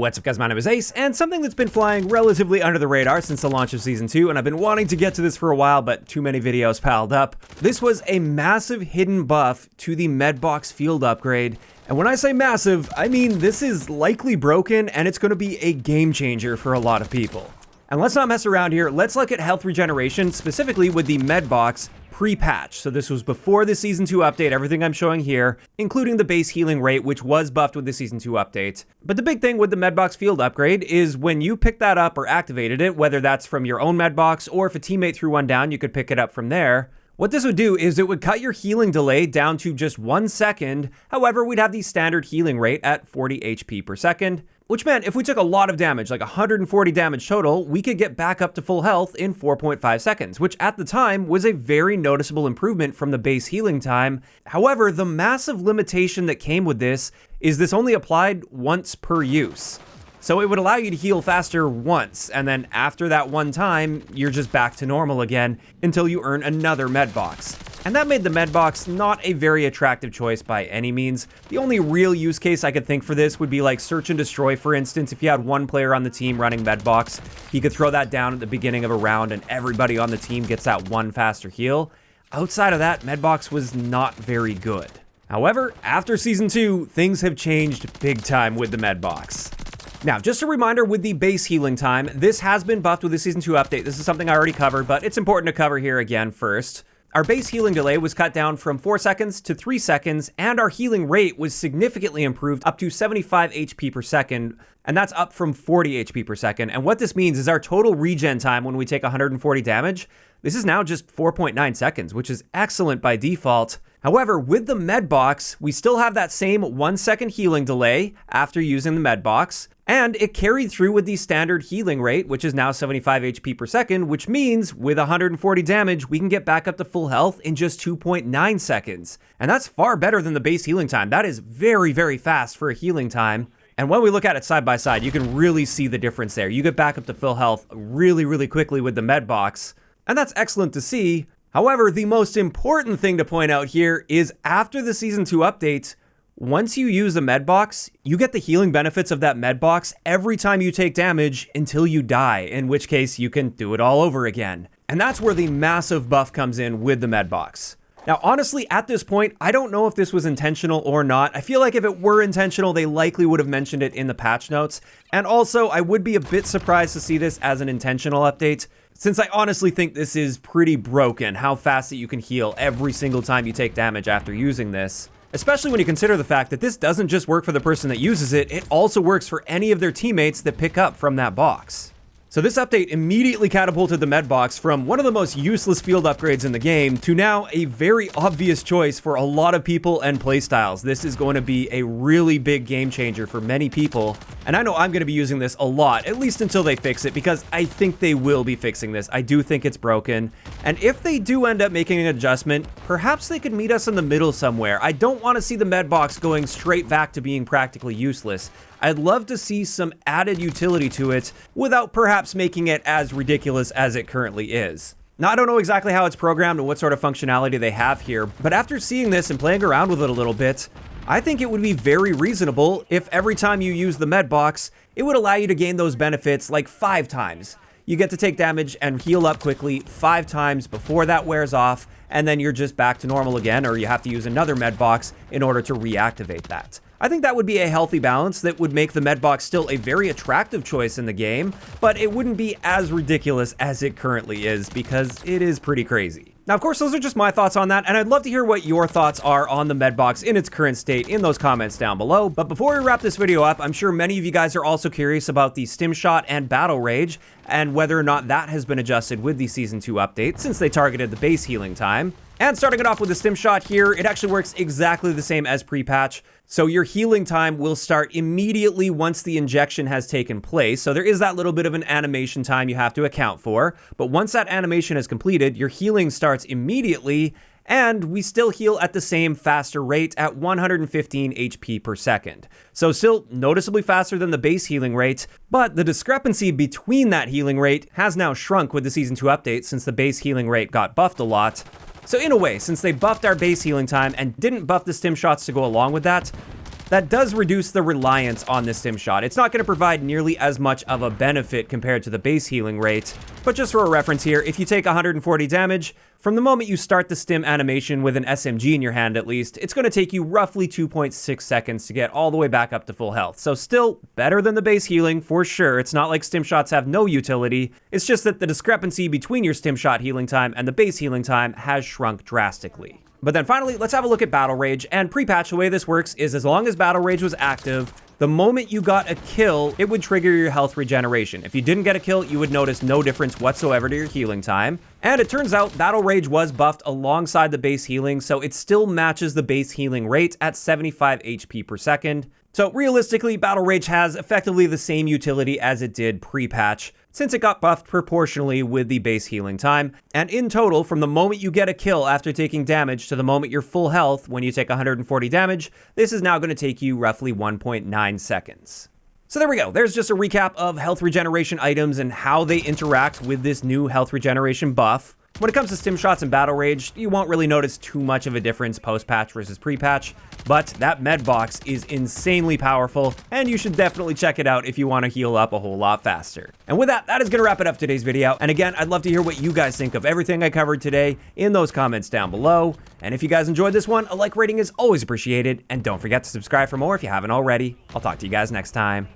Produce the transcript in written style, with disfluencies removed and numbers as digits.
What's up guys, my name is Ace, and something that's been flying relatively under the radar since the launch of Season 2, and I've been wanting to get to this for a while, but too many videos piled up. This was a massive hidden buff to the Medbox field upgrade, and when I say massive, I mean this is likely broken, and it's going to be a game changer for a lot of people. And let's not mess around here, let's look at health regeneration, specifically with the Medbox pre-patch. So this was before the Season 2 update, everything I'm showing here, including the base healing rate, which was buffed with the Season 2 update. But the big thing with the Medbox field upgrade is when you pick that up or activated it, whether that's from your own Medbox or if a teammate threw one down, you could pick it up from there. What this would do is it would cut your healing delay down to just 1 second. However, we'd have the standard healing rate at 40 HP per second, which meant if we took a lot of damage, like 140 damage total, we could get back up to full health in 4.5 seconds, which at the time was a very noticeable improvement from the base healing time. However, the massive limitation that came with this is this only applied once per use. So it would allow you to heal faster once, and then after that one time, you're just back to normal again until you earn another Medbox. And that made the Medbox not a very attractive choice by any means. The only real use case I could think for this would be like Search and Destroy, for instance. If you had one player on the team running Medbox, he could throw that down at the beginning of a round and everybody on the team gets that one faster heal. Outside of that, Medbox was not very good. However, after Season 2, things have changed big time with the Medbox. Now, just a reminder with the base healing time, this has been buffed with the Season 2 update. This is something I already covered, but it's important to cover here again first. Our base healing delay was cut down from 4 seconds to 3 seconds, and our healing rate was significantly improved up to 75 HP per second, and that's up from 40 HP per second. And what this means is our total regen time when we take 140 damage, this is now just 4.9 seconds, which is excellent by default. However, with the Medbox, we still have that same 1 second healing delay after using the Medbox, and it carried through with the standard healing rate, which is now 75 HP per second, which means with 140 damage, we can get back up to full health in just 2.9 seconds. And that's far better than the base healing time. That is very, very fast for a healing time. And when we look at it side by side, you can really see the difference there. You get back up to full health really, really quickly with the Medbox, and that's excellent to see. However, the most important thing to point out here is after the Season 2 update, once you use the Medbox, you get the healing benefits of that Medbox every time you take damage until you die, in which case you can do it all over again. And that's where the massive buff comes in with the Medbox. Now, honestly, at this point, I don't know if this was intentional or not. I feel like if it were intentional, they likely would have mentioned it in the patch notes. And also, I would be a bit surprised to see this as an intentional update, since I honestly think this is pretty broken, how fast that you can heal every single time you take damage after using this. Especially when you consider the fact that this doesn't just work for the person that uses it, it also works for any of their teammates that pick up from that box. So this update immediately catapulted the Medbox from one of the most useless field upgrades in the game to now a very obvious choice for a lot of people and playstyles. This is going to be a really big game changer for many people, and I know I'm going to be using this a lot, at least until they fix it, because I think they will be fixing this. I do think it's broken, and if they do end up making an adjustment, perhaps they could meet us in the middle somewhere. I don't want to see the Medbox going straight back to being practically useless. I'd love to see some added utility to it without perhaps making it as ridiculous as it currently is. Now, I don't know exactly how it's programmed and what sort of functionality they have here, but after seeing this and playing around with it a little bit, I think it would be very reasonable if every time you use the Medbox, it would allow you to gain those benefits like 5 times. You get to take damage and heal up quickly 5 times before that wears off, and then you're just back to normal again, or you have to use another Medbox in order to reactivate that. I think that would be a healthy balance that would make the Medbox still a very attractive choice in the game, but it wouldn't be as ridiculous as it currently is because it is pretty crazy. Now, of course, those are just my thoughts on that, and I'd love to hear what your thoughts are on the Medbox in its current state in those comments down below. But before we wrap this video up, I'm sure many of you guys are also curious about the Stim Shot and Battle Rage, and whether or not that has been adjusted with the Season 2 update since they targeted the base healing time. And starting it off with the Stim Shot here, it actually works exactly the same as pre-patch. So your healing time will start immediately once the injection has taken place. So there is that little bit of an animation time you have to account for. But once that animation is completed, your healing starts immediately, and we still heal at the same faster rate at 115 HP per second. So still noticeably faster than the base healing rate, but the discrepancy between that healing rate has now shrunk with the Season 2 update since the base healing rate got buffed a lot. So in a way, since they buffed our base healing time and didn't buff the Stim Shots to go along with that, that does reduce the reliance on the stim shot. It's not going to provide nearly as much of a benefit compared to the base healing rate. But just for a reference here, if you take 140 damage, from the moment you start the stim animation with an SMG in your hand at least, it's going to take you roughly 2.6 seconds to get all the way back up to full health. So still better than the base healing, for sure. It's not like stim shots have no utility. It's just that the discrepancy between your stim shot healing time and the base healing time has shrunk drastically. But then finally, let's have a look at Battle Rage. And pre-patch, the way this works is as long as Battle Rage was active, the moment you got a kill, it would trigger your health regeneration. If you didn't get a kill, you would notice no difference whatsoever to your healing time. And it turns out Battle Rage was buffed alongside the base healing, so it still matches the base healing rate at 75 HP per second. So realistically, Battle Rage has effectively the same utility as it did pre-patch, since it got buffed proportionally with the base healing time. And in total, from the moment you get a kill after taking damage to the moment you're full health when you take 140 damage, this is now going to take you roughly 1.9 seconds. So there we go. There's just a recap of health regeneration items and how they interact with this new health regeneration buff. When it comes to stim shots and Battle Rage, you won't really notice too much of a difference post-patch versus pre-patch, but that med box is insanely powerful, and you should definitely check it out if you want to heal up a whole lot faster. And with that, that is going to wrap it up today's video. And again, I'd love to hear what you guys think of everything I covered today in those comments down below. And if you guys enjoyed this one, a like rating is always appreciated, and don't forget to subscribe for more if you haven't already. I'll talk to you guys next time.